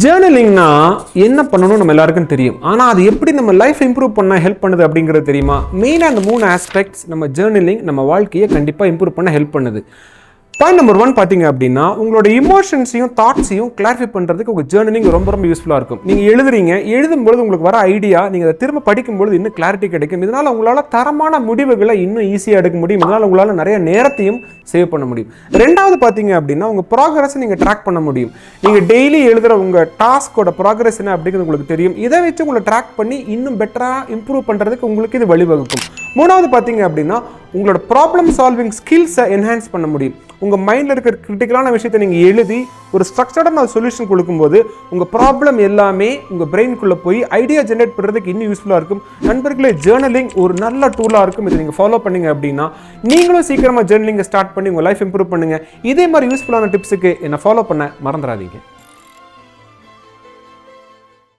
ஜேர்னலிங்னா என்ன பண்ணணும் நம்ம எல்லாருக்கும் தெரியும். ஆனால் அது எப்படி நம்ம லைஃப் இம்ப்ரூவ் பண்ண ஹெல்ப் பண்ணுது அப்படிங்கிறது தெரியுமா? மெயினாக அந்த 3 ஆஸ்பெக்ட்ஸ் நம்ம ஜேர்னலிங் நம்ம வாழ்க்கையை கண்டிப்பாக இம்ப்ரூவ் பண்ண ஹெல்ப் பண்ணுது. பாயிண்ட் நம்பர் 1 பார்த்தீங்க அப்படின்னா, உங்களோட இமோஷன்ஸையும் தாட்ஸையும் கிளாரிஃபை பண்ணுறதுக்கு உங்கள் ஜேர்னலிங் ரொம்ப ரொம்ப யூஸ்ஃபுல்லாக இருக்கும். நீங்கள் எழுதும்போது உங்களுக்கு வர ஐடியா நீங்கள் அதை திரும்ப படிக்கும்போது இன்னும் கிளாரிட்டி கிடைக்கும். இதனால் உங்களால் தரமான முடிவுகளை இன்னும் ஈஸியாக எடுக்க முடியும். இதனால் உங்களால் நிறைய நேரத்தையும் சேவ் பண்ண முடியும். ரெண்டாவது பார்த்தீங்க அப்படின்னா, உங்கள் ப்ராக்ரஸை நீங்கள் ட்ராக் பண்ண முடியும். நீங்கள் டெய்லி எழுதுகிற உங்கள் டாஸ்கோட ப்ராக்ரஸ் என்ன அப்படிங்கிறது உங்களுக்கு தெரியும். இதை வச்சு உங்களை ட்ராக் பண்ணி இன்னும் பெட்டராக இம்ப்ரூவ் பண்ணுறதுக்கு உங்களுக்கு இது வழிவகுக்கும். மூணாவது பார்த்தீங்க அப்படின்னா, உங்களோட ப்ராப்ளம் சால்விங் ஸ்கில்ஸை என்ஹான்ஸ் பண்ண முடியும். உங்கள் மைண்டில் இருக்கிற கிரிட்டிக்கலான விஷயத்தை நீங்கள் எழுதி ஒரு ஸ்ட்ரக்சர்டான சொல்யூஷன் கொடுக்கும்போது உங்கள் ப்ராப்ளம் எல்லாமே உங்கள் பிரெயினுக்குள்ளே போய் ஐடியா ஜென்ரேட் பண்ணுறதுக்கு இன்னும் யூஸ்ஃபுல்லாக இருக்கும். நண்பர்களே, ஜேர்னலிங் ஒரு நல்ல டூலாக இருக்கும். இதை நீங்கள் ஃபாலோ பண்ணீங்க அப்படின்னா நீங்களும் சீக்கிரமாக ஜேர்னலிங்கை ஸ்டார்ட் பண்ணி உங்கள் லைஃப் இம்ப்ரூவ் பண்ணுங்கள். இதே மாதிரி யூஸ்ஃபுல்லான டிப்ஸுக்கு என்னை ஃபாலோ பண்ண மறந்துடாதீங்க.